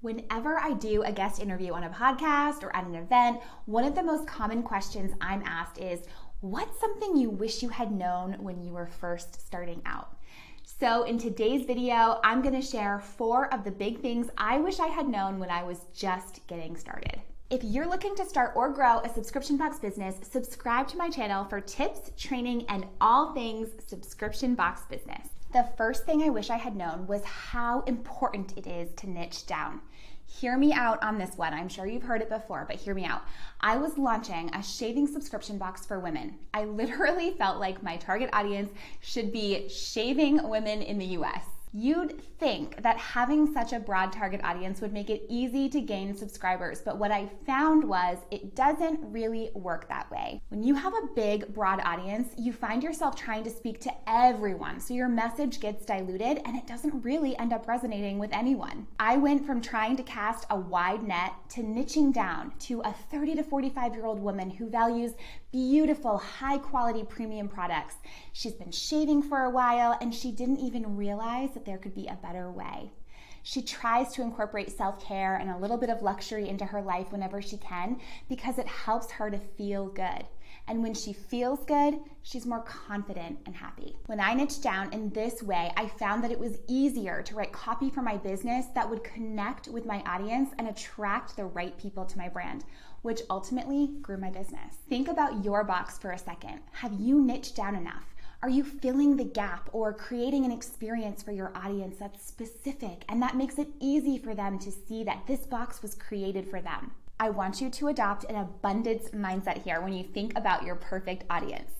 Whenever I do a guest interview on a podcast or at an event, one of the most common questions I'm asked is, what's something you wish you had known when you were first starting out? So in today's video, I'm gonna share 4 of the big things I wish I had known when I was just getting started. If you're looking to start or grow a subscription box business, subscribe to my channel for tips, training, and all things subscription box business. The first thing I wish I had known was how important it is to niche down. Hear me out on this one. I'm sure you've heard it before, but hear me out. I was launching a shaving subscription box for women. I literally felt like my target audience should be shaving women in the US. You'd think that having such a broad target audience would make it easy to gain subscribers, but what I found was it doesn't really work that way. When you have a big, broad audience, you find yourself trying to speak to everyone, so your message gets diluted and it doesn't really end up resonating with anyone. I went from trying to cast a wide net to niching down to a 30 to 45-year-old woman who values beautiful, high-quality premium products. She's been shaving for a while and she didn't even realize that there could be a better way. She tries to incorporate self-care and a little bit of luxury into her life whenever she can because it helps her to feel good. And when she feels good, she's more confident and happy. When I niched down in this way, I found that it was easier to write copy for my business that would connect with my audience and attract the right people to my brand, which ultimately grew my business. Think about your box for a second. Have you niched down enough? Are you filling the gap or creating an experience for your audience that's specific and that makes it easy for them to see that this box was created for them? I want you to adopt an abundance mindset here when you think about your perfect audience.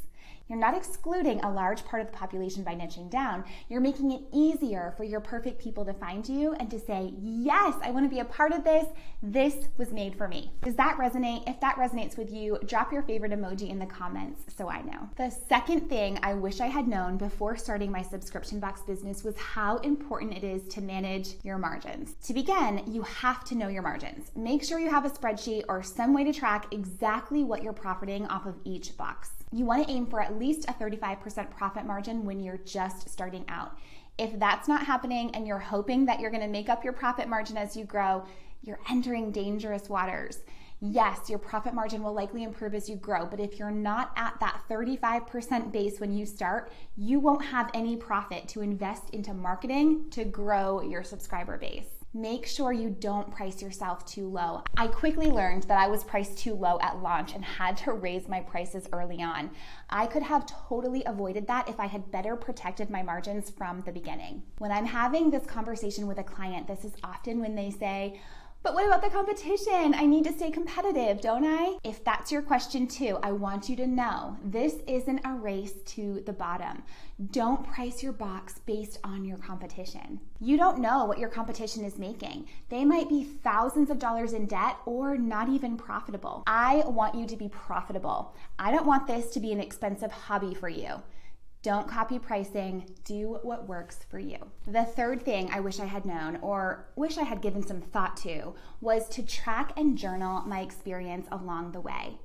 You're not excluding a large part of the population by niching down. You're making it easier for your perfect people to find you and to say, yes, I want to be a part of this. This was made for me. Does that resonate? If that resonates with you, drop your favorite emoji in the comments so I know. The second thing I wish I had known before starting my subscription box business was how important it is to manage your margins. To begin, you have to know your margins. Make sure you have a spreadsheet or some way to track exactly what you're profiting off of each box. You want to aim for at least a 35% profit margin when you're just starting out. If that's not happening and you're hoping that you're going to make up your profit margin as you grow, you're entering dangerous waters. Yes, your profit margin will likely improve as you grow, but if you're not at that 35% base when you start, you won't have any profit to invest into marketing to grow your subscriber base. Make sure you don't price yourself too low. I quickly learned that I was priced too low at launch and had to raise my prices early on. I could have totally avoided that if I had better protected my margins from the beginning. When I'm having this conversation with a client, this is often when they say, but what about the competition? I need to stay competitive, don't I? If that's your question too, I want you to know this isn't a race to the bottom. Don't price your box based on your competition. You don't know what your competition is making. They might be thousands of dollars in debt or not even profitable. I want you to be profitable. I don't want this to be an expensive hobby for you. Don't copy pricing, do what works for you. The third thing I wish I had known or wish I had given some thought to was to track and journal my experience along the way.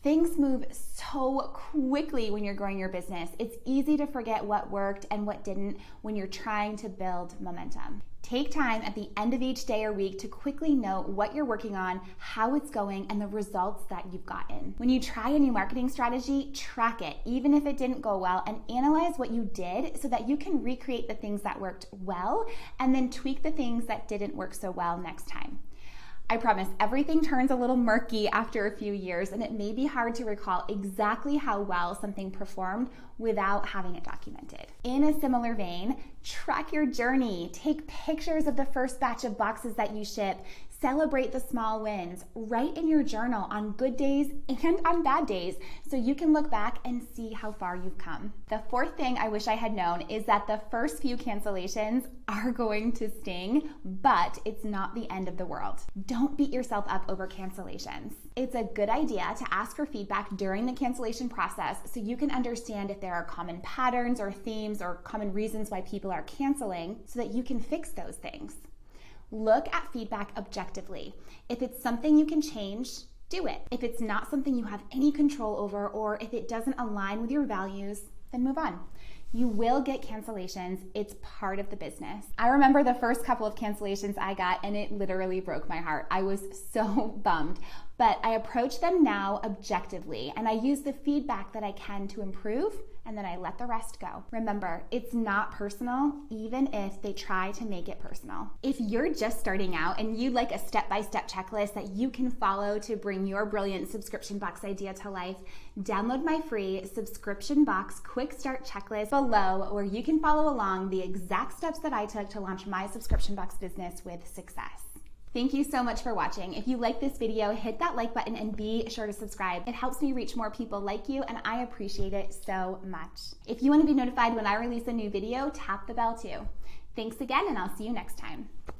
Things move so quickly when you're growing your business. It's easy to forget what worked and what didn't when you're trying to build momentum. Take time at the end of each day or week to quickly note what you're working on, how it's going, and the results that you've gotten. When you try a new marketing strategy, track it, even if it didn't go well, and analyze what you did so that you can recreate the things that worked well and then tweak the things that didn't work so well next time. I promise everything turns a little murky after a few years, and it may be hard to recall exactly how well something performed without having it documented. In a similar vein, track your journey. Take pictures of the first batch of boxes that you ship. Celebrate the small wins. Write in your journal on good days and on bad days so you can look back and see how far you've come. The fourth thing I wish I had known is that the first few cancellations are going to sting, but it's not the end of the world. Don't beat yourself up over cancellations. It's a good idea to ask for feedback during the cancellation process so you can understand if there are common patterns or themes or common reasons why people are canceling so that you can fix those things. Look at feedback objectively. If it's something you can change, do it. If it's not something you have any control over, or if it doesn't align with your values, then move on. You will get cancellations. It's part of the business. I remember the first couple of cancellations I got, and it literally broke my heart. I was so bummed. But I approach them now objectively, and I use the feedback that I can to improve, and then I let the rest go. Remember, it's not personal, even if they try to make it personal. If you're just starting out and you'd like a step-by-step checklist that you can follow to bring your brilliant subscription box idea to life, download my free subscription box quick start checklist below, where you can follow along the exact steps that I took to launch my subscription box business with success. Thank you so much for watching. If you like this video, hit that like button and be sure to subscribe. It helps me reach more people like you, and I appreciate it so much. If you want to be notified when I release a new video, tap the bell too. Thanks again, and I'll see you next time.